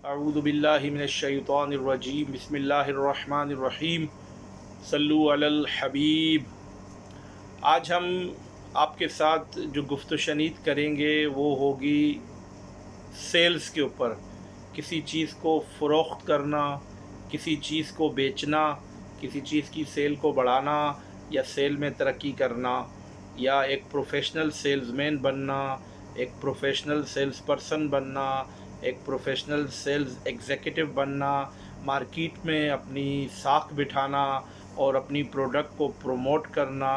اعوذ باللہ من الشیطان الرجیم بسم اللہ الرحمن الرحیم صلو علی الحبیب۔ آج ہم آپ کے ساتھ جو گفت و شنید کریں گے وہ ہوگی سیلز کے اوپر۔ کسی چیز کو فروخت کرنا، کسی چیز کو بیچنا، کسی چیز کی سیل کو بڑھانا یا سیل میں ترقی کرنا، یا ایک پروفیشنل سیلز مین بننا، ایک پروفیشنل سیلز پرسن بننا، ایک پروفیشنل سیلز ایگزیکٹو بننا، مارکیٹ میں اپنی ساکھ بٹھانا اور اپنی پروڈکٹ کو پروموٹ کرنا،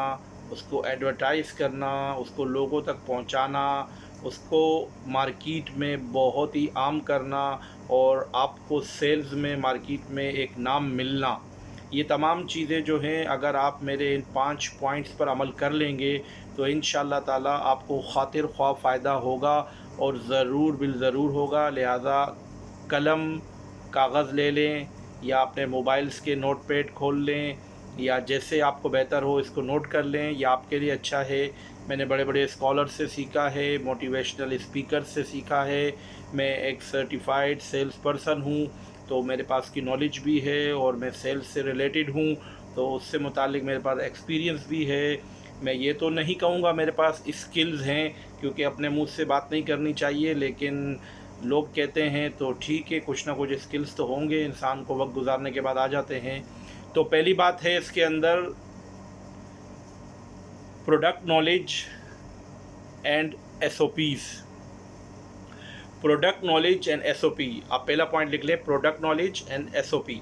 اس کو ایڈورٹائز کرنا، اس کو لوگوں تک پہنچانا، اس کو مارکیٹ میں بہت ہی عام کرنا اور آپ کو سیلز میں مارکیٹ میں ایک نام ملنا۔ یہ تمام چیزیں جو ہیں اگر آپ میرے ان 5 پوائنٹس پر عمل کر لیں گے تو انشاءاللہ تعالی آپ کو خاطر خواہ فائدہ ہوگا اور ضرور بالضرور ہوگا۔ لہذا قلم کاغذ لے لیں یا اپنے موبائلز کے نوٹ پیڈ کھول لیں یا جیسے آپ کو بہتر ہو اس کو نوٹ کر لیں، یا آپ کے لیے اچھا ہے۔ میں نے بڑے بڑے اسکالر سے سیکھا ہے، موٹیویشنل اسپیکر سے سیکھا ہے، میں ایک سرٹیفائیڈ سیلز پرسن ہوں تو میرے پاس کی نالج بھی ہے اور میں سیلز سے ریلیٹڈ ہوں تو اس سے متعلق میرے پاس ایکسپیرینس بھی ہے۔ میں یہ تو نہیں کہوں گا میرے پاس اسکلز ہیں، کیونکہ اپنے منہ سے بات نہیں کرنی چاہیے، لیکن لوگ کہتے ہیں تو ٹھیک ہے، کچھ نہ کچھ اسکلز تو ہوں گے، انسان کو وقت گزارنے کے بعد آ جاتے ہیں۔ تو پہلی بات ہے اس کے اندر product knowledge and S O Ps. Product knowledge and S O P, آپ پہلا پوائنٹ لکھ لیں، product knowledge and S O P.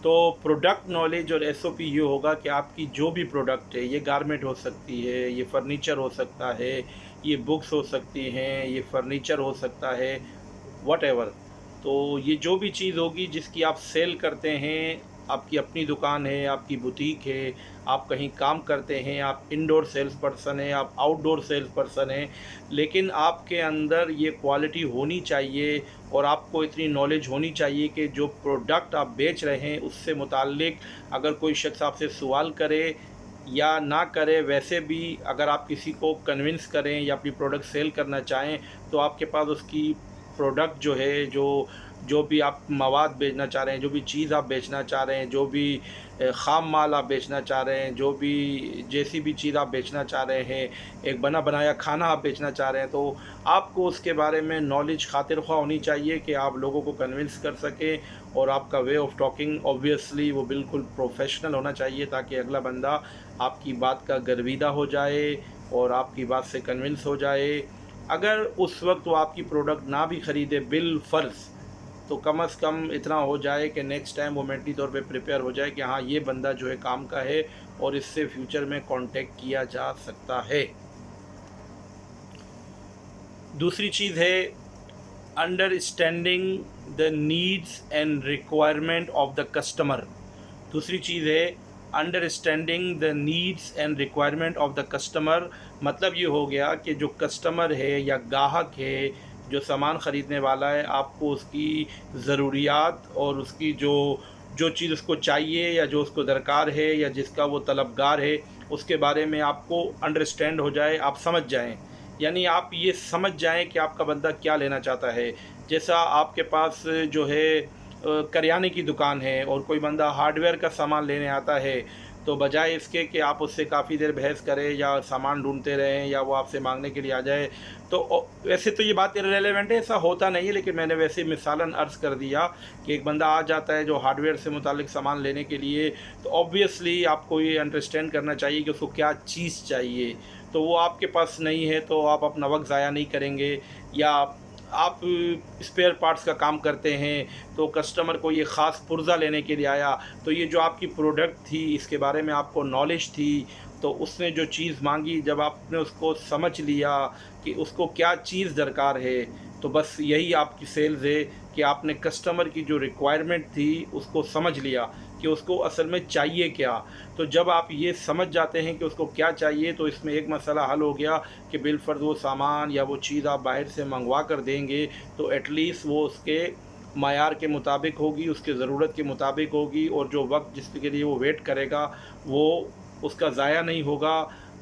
تو پروڈکٹ نالج اور ایس او پی یہ ہوگا کہ آپ کی جو بھی پروڈکٹ ہے، یہ گارمنٹ ہو سکتی ہے، یہ فرنیچر ہو سکتا ہے، یہ بکس ہو سکتی ہیں، یہ فرنیچر ہو سکتا ہے، واٹ ایور۔ تو یہ جو بھی چیز ہوگی جس کی آپ سیل کرتے ہیں، آپ کی اپنی دکان ہے، آپ کی بوتیک ہے، آپ کہیں کام کرتے ہیں، آپ انڈور سیلز پرسن ہیں، آپ آؤٹ ڈور سیلز پرسن ہیں، لیکن آپ کے اندر یہ کوالٹی ہونی چاہیے اور آپ کو اتنی نالج ہونی چاہیے کہ جو پروڈکٹ آپ بیچ رہے ہیں اس سے متعلق اگر کوئی شخص آپ سے سوال کرے یا نہ کرے، ویسے بھی اگر آپ کسی کو کنونس کریں یا اپنی پروڈکٹ سیل کرنا چاہیں تو آپ کے پاس اس کی پروڈکٹ جو ہے، جو بھی آپ مواد بیچنا چاہ رہے ہیں، جو بھی چیز آپ بیچنا چاہ رہے ہیں، جو بھی خام مال آپ بیچنا چاہ رہے ہیں، جو بھی جیسی بھی چیز آپ بیچنا چاہ رہے ہیں، ایک بنا بنایا کھانا آپ بیچنا چاہ رہے ہیں، تو آپ کو اس کے بارے میں نالج خاطر خواہ ہونی چاہیے کہ آپ لوگوں کو کنونس کر سکیں، اور آپ کا وے آف ٹاکنگ اوبویسلی وہ بالکل پروفیشنل ہونا چاہیے تاکہ اگلا بندہ آپ کی بات کا گرویدہ ہو جائے اور آپ کی بات سے کنونس ہو جائے۔ اگر اس وقت وہ آپ کی پروڈکٹ نہ بھی خریدے بالفرض، تو کم از کم اتنا ہو جائے کہ نیکسٹ ٹائم وہ مینٹلی طور پہ پریپیئر ہو جائے کہ ہاں یہ بندہ جو ہے کام کا ہے اور اس سے فیوچر میں کانٹیکٹ کیا جا سکتا ہے۔ دوسری چیز ہے understanding the needs and requirement of the customer. دوسری چیز ہے understanding the needs and requirement of the customer. مطلب یہ ہو گیا کہ جو کسٹمر ہے یا گاہک ہے، جو سامان خریدنے والا ہے، آپ کو اس کی ضروریات اور اس کی جو چیز اس کو چاہیے یا جو اس کو درکار ہے یا جس کا وہ طلبگار ہے، اس کے بارے میں آپ کو انڈرسٹینڈ ہو جائے، آپ سمجھ جائیں، یعنی آپ یہ سمجھ جائیں کہ آپ کا بندہ کیا لینا چاہتا ہے۔ جیسا آپ کے پاس جو ہے کریانے کی دکان ہے اور کوئی بندہ ہارڈ ویئر کا سامان لینے آتا ہے، تو بجائے اس کے کہ آپ اس سے کافی دیر بحث کریں یا سامان ڈھونڈتے رہیں یا وہ آپ سے مانگنے کے لیے آ جائے، تو ویسے تو یہ بات ریلیونٹ ہے، ایسا ہوتا نہیں ہے، لیکن میں نے ویسے مثالاً عرض کر دیا کہ ایک بندہ آ جاتا ہے جو ہارڈ ویئر سے متعلق سامان لینے کے لیے، تو آبویسلی آپ کو یہ انڈرسٹینڈ کرنا چاہیے کہ اس کو کیا چیز چاہیے، تو وہ آپ کے پاس نہیں ہے تو آپ اپنا وقت ضائع نہیں کریں گے۔ یا آپ اسپیئر پارٹس کا کام کرتے ہیں تو کسٹمر کو یہ خاص پرزہ لینے کے لیے آیا، تو یہ جو آپ کی پروڈکٹ تھی اس کے بارے میں آپ کو نالج تھی، تو اس نے جو چیز مانگی، جب آپ نے اس کو سمجھ لیا کہ اس کو کیا چیز درکار ہے، تو بس یہی آپ کی سیلز ہے کہ آپ نے کسٹمر کی جو ریکوائرمنٹ تھی اس کو سمجھ لیا کہ اس کو اصل میں چاہیے کیا۔ تو جب آپ یہ سمجھ جاتے ہیں کہ اس کو کیا چاہیے تو اس میں ایک مسئلہ حل ہو گیا کہ بالفرض وہ سامان یا وہ چیز آپ باہر سے منگوا کر دیں گے تو ایٹ لیسٹ وہ اس کے معیار کے مطابق ہوگی، اس کے ضرورت کے مطابق ہوگی، اور جو وقت جس کے لیے وہ ویٹ کرے گا وہ اس کا ضائع نہیں ہوگا۔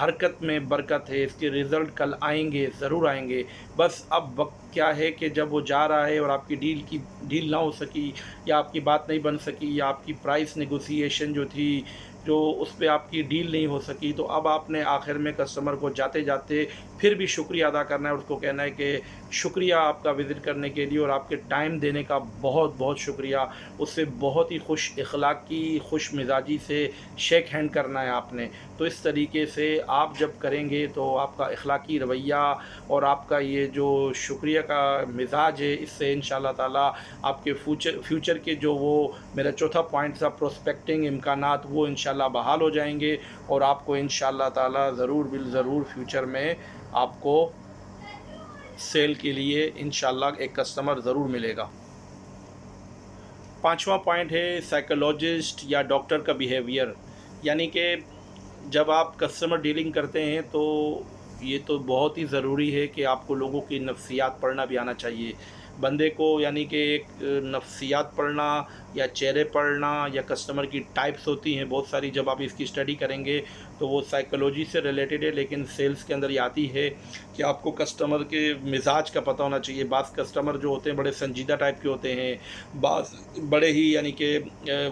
حرکت میں برکت ہے، اس کے رزلٹ کل آئیں گے، ضرور آئیں گے۔ بس اب وقت کیا ہے کہ جب وہ جا رہا ہے اور آپ کی ڈیل نہ ہو سکی، یا آپ کی بات نہیں بن سکی، یا آپ کی پرائس نیگوسیشن جو تھی، جو اس پہ آپ کی ڈیل نہیں ہو سکی، تو اب آپ نے آخر میں کسٹمر کو جاتے جاتے پھر بھی شکریہ ادا کرنا ہے، اور اس کو کہنا ہے کہ شکریہ آپ کا وزٹ کرنے کے لیے اور آپ کے ٹائم دینے کا بہت بہت شکریہ۔ اس سے بہت ہی خوش اخلاقی، خوش مزاجی سے شیک ہینڈ کرنا ہے آپ نے۔ تو اس طریقے سے آپ جب کریں گے تو آپ کا اخلاقی رویہ اور آپ کا یہ جو شکریہ کا مزاج ہے، اس سے انشاءاللہ تعالیٰ آپ کے فیوچر کے جو وہ میرا چوتھا پوائنٹ تھا پروسپیکٹنگ امکانات، وہ انشاءاللہ بحال ہو جائیں گے، اور آپ کو انشاءاللہ تعالیٰ ضرور بالضرور فیوچر میں آپ کو سیل کے لیے انشاءاللہ ایک کسٹمر ضرور ملے گا۔ پانچواں پوائنٹ ہے سائیکولوجسٹ یا ڈاکٹر کا بیہیویئر، یعنی کہ جب آپ کسٹمر ڈیلنگ کرتے ہیں تو یہ تو بہت ہی ضروری ہے کہ آپ کو لوگوں کی نفسیات پڑھنا بھی آنا چاہیے بندے کو، یعنی کہ ایک نفسیات پڑھنا یا چہرے پڑھنا یا کسٹمر کی ٹائپس ہوتی ہیں بہت ساری، جب آپ اس کی اسٹڈی کریں گے تو وہ سائیکولوجی سے ریلیٹڈ ہے، لیکن سیلز کے اندر یہ آتی ہے کہ آپ کو کسٹمر کے مزاج کا پتہ ہونا چاہیے۔ بعض کسٹمر جو ہوتے ہیں بڑے سنجیدہ ٹائپ کے ہوتے ہیں، بعض بڑے ہی یعنی کہ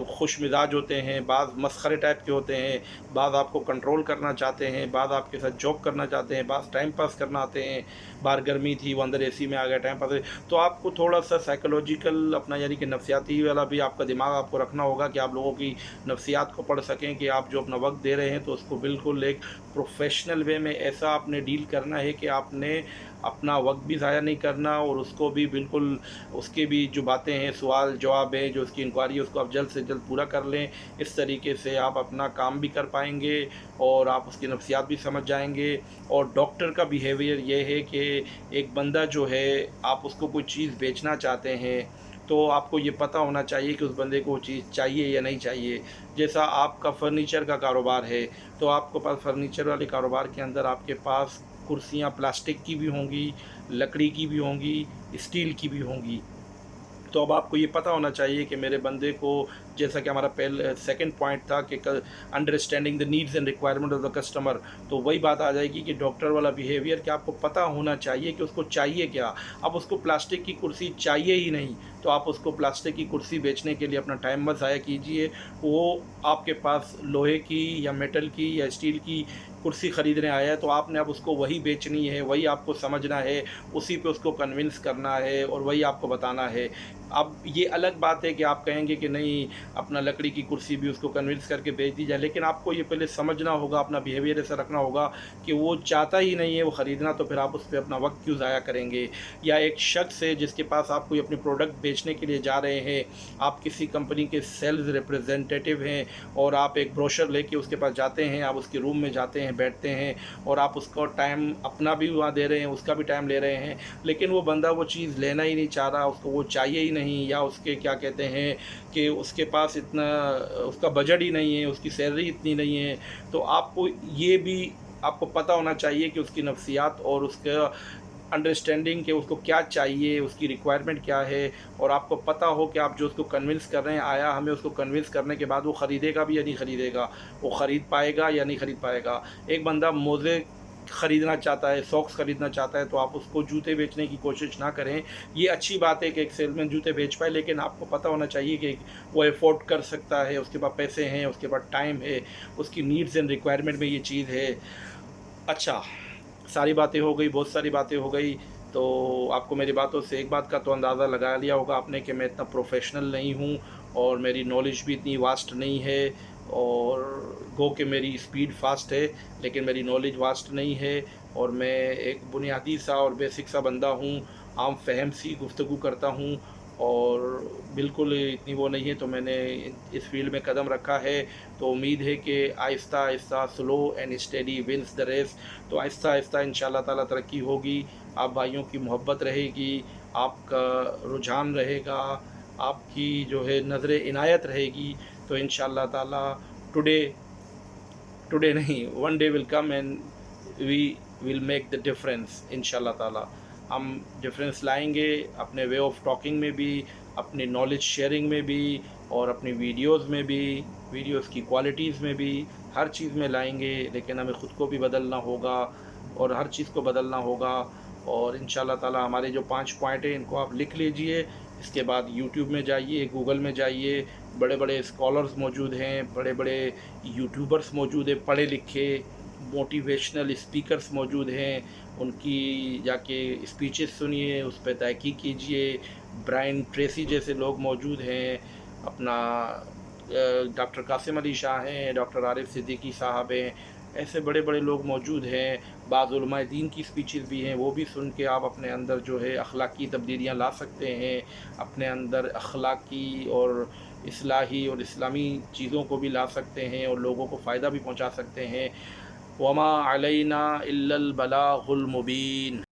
خوش مزاج ہوتے ہیں، بعض مسخرے ٹائپ کے ہوتے ہیں، بعض آپ کو کنٹرول کرنا چاہتے ہیں، بعض آپ کے ساتھ جوک کرنا چاہتے ہیں، بعض ٹائم پاس کرنا آتے ہیں۔ باہر گرمی تھی، وہ اندر اے سی میں آ گیا، ٹائم پاس۔ تو آپ کو تھوڑا سا سائیکولوجیکل اپنا یعنی کہ نفسیاتی والا بھی آپ کا دماغ آپ کو رکھنا ہوگا کہ آپ لوگوں کی نفسیات کو پڑھ سکیں، کہ آپ جو اپنا وقت دے رہے ہیں تو اس کو بالکل ایک پروفیشنل وے میں ایسا آپ نے ڈیل کرنا ہے کہ آپ نے اپنا وقت بھی ضائع نہیں کرنا، اور اس کو بھی بالکل اس کے بھی جو باتیں ہیں، سوال جواب ہے، جو اس کی انکوائری ہے، اس کو آپ جلد سے جلد پورا کر لیں۔ اس طریقے سے آپ اپنا کام بھی کر پائیں گے اور آپ اس کی نفسیات بھی سمجھ جائیں گے۔ اور ڈاکٹر کا بیہیویئر یہ ہے کہ ایک بندہ جو ہے، آپ اس کو کوئی چیز بیچنا چاہتے ہیں تو آپ کو یہ پتہ ہونا چاہیے کہ اس بندے کو وہ چیز چاہیے یا نہیں چاہیے۔ جیسا آپ کا فرنیچر کا کاروبار ہے تو آپ کو پاس فرنیچر والے کاروبار کے اندر آپ کے پاس کرسیاں پلاسٹک کی بھی ہوں گی، لکڑی کی بھی ہوں گی، اسٹیل کی بھی ہوں گی۔ تو اب آپ کو یہ پتہ ہونا چاہیے کہ میرے بندے کو، جیسا کہ ہمارا سیکنڈ پوائنٹ تھا کہ understanding the needs and requirement of the customer, تو وہی بات آ جائے گی کہ ڈاکٹر والا بیہیویئر کہ آپ کو پتہ ہونا چاہیے کہ اس کو چاہیے کیا۔ اب اس کو پلاسٹک کی کرسی چاہیے ہی نہیں تو آپ اس کو پلاسٹک کی کرسی بیچنے کے لیے اپنا ٹائم مت ضائع کیجیے۔ وہ آپ کے پاس لوہے کی یا میٹل کی یا اسٹیل کی کرسی خریدنے آیا ہے تو آپ نے اب اس کو وہی بیچنی ہے، وہی آپ کو سمجھنا ہے، اسی پہ اس کو کنونس کرنا ہے اور وہی آپ کو بتانا ہے۔ اب یہ الگ بات ہے کہ آپ کہیں گے کہ نہیں اپنا لکڑی کی کرسی بھی اس کو کنونس کر کے بیچ دی جائے، لیکن آپ کو یہ پہلے سمجھنا ہوگا، اپنا بیہیویئر ایسا رکھنا ہوگا کہ وہ چاہتا ہی نہیں ہے وہ خریدنا، تو پھر آپ اس پہ اپنا وقت کیوں ضائع کریں گے۔ یا ایک شخص ہے جس کے پاس آپ کوئی اپنی پروڈکٹ بیچنے کے لیے جا رہے ہیں، آپ کسی کمپنی کے سیلز ریپریزنٹیٹیو ہیں اور آپ ایک بروشر لے کے اس کے پاس جاتے ہیں، آپ اس کے روم میں جاتے ہیں، بیٹھتے ہیں اور آپ اس کو ٹائم اپنا بھی وہاں دے رہے ہیں، اس کا بھی ٹائم لے رہے ہیں، لیکن وہ بندہ وہ چیز لینا ہی نہیں چاہ رہا، اس کو وہ چاہیے ہی نہیں، یا اس کے کیا کہتے ہیں کہ اس کے پاس اتنا اس کا بجٹ ہی نہیں ہے، اس کی سیلری اتنی نہیں ہے، تو آپ کو یہ بھی آپ کو پتہ ہونا چاہیے کہ اس کی نفسیات اور اس کا انڈرسٹینڈنگ کہ اس کو کیا چاہیے، اس کی ریکوائرمنٹ کیا ہے، اور آپ کو پتہ ہو کہ آپ جو اس کو کنونس کر رہے ہیں، آیا ہمیں اس کو کنونس کرنے کے بعد وہ خریدے گا بھی یا نہیں خریدے گا، وہ خرید پائے گا یا نہیں خرید پائے گا۔ ایک بندہ موزے خریدنا چاہتا ہے، ساکس خریدنا چاہتا ہے تو آپ اس کو جوتے بیچنے کی کوشش نہ کریں۔ یہ اچھی بات ہے کہ ایک سیل مین جوتے بیچ پائے، لیکن آپ کو پتہ ہونا چاہیے کہ وہ افورڈ کر سکتا ہے، اس کے پاس پیسے ہیں، اس کے پاس ٹائم ہے، اس کی نیڈز اینڈ ریکوائرمنٹ میں یہ چیز ہے۔ اچھا، ساری باتیں ہو گئی، بہت ساری باتیں ہو گئی، تو آپ کو میری باتوں سے ایک بات کا تو اندازہ لگا لیا ہوگا آپ نے کہ میں اتنا پروفیشنل نہیں ہوں اور میری نالج بھی اتنی واسٹ نہیں ہے، اور گو کہ میری اسپیڈ فاسٹ ہے لیکن میری نالج واسٹ نہیں ہے، اور میں ایک بنیادی سا اور بیسک سا بندہ ہوں، عام فہم سی گفتگو کرتا ہوں، اور بالکل اتنی وہ نہیں ہے، تو میں نے اس فیلڈ میں قدم رکھا ہے، تو امید ہے کہ آہستہ آہستہ slow and steady wins the race, تو آہستہ آہستہ انشاءاللہ تعالیٰ ترقی ہوگی، آپ بھائیوں کی محبت رہے گی، آپ کا رجحان رہے گا، آپ کی جو ہے نظر عنایت رہے گی، تو انشاءاللہ تعالیٰ ٹوڈے نہیں، one day will come and we will make the difference انشاءاللہ تعالیٰ۔ ہم ڈفرینس لائیں گے اپنے وے آف ٹاکنگ میں بھی، اپنی نالج شیئرنگ میں بھی، اور اپنی ویڈیوز میں بھی، ویڈیوز کی کوالٹیز میں بھی، ہر چیز میں لائیں گے، لیکن ہمیں خود کو بھی بدلنا ہوگا اور ہر چیز کو بدلنا ہوگا۔ اور انشاءاللہ تعالی ہمارے جو 5 پوائنٹ ہیں ان کو آپ لکھ لیجئے۔ اس کے بعد یوٹیوب میں جائیے، گوگل میں جائیے، بڑے بڑے اسکالرز موجود ہیں، بڑے بڑے یوٹیوبرز موجود ہیں، پڑھے لکھے موٹیویشنل اسپیکرز موجود ہیں، ان کی جا کے اسپیچز سنیے، اس پہ تحقیق کیجئے۔ برائن ٹریسی جیسے لوگ موجود ہیں، اپنا ڈاکٹر قاسم علی شاہ ہیں، ڈاکٹر عارف صدیقی صاحب ہیں، ایسے بڑے بڑے لوگ موجود ہیں۔ بعض علماء دین کی اسپیچز بھی ہیں، وہ بھی سن کے آپ اپنے اندر جو ہے اخلاقی تبدیلیاں لا سکتے ہیں، اپنے اندر اخلاقی اور اصلاحی اور اسلامی چیزوں کو بھی لا سکتے ہیں اور لوگوں کو فائدہ بھی پہنچا سکتے ہیں۔ وما علینا الا البلاغ المبین۔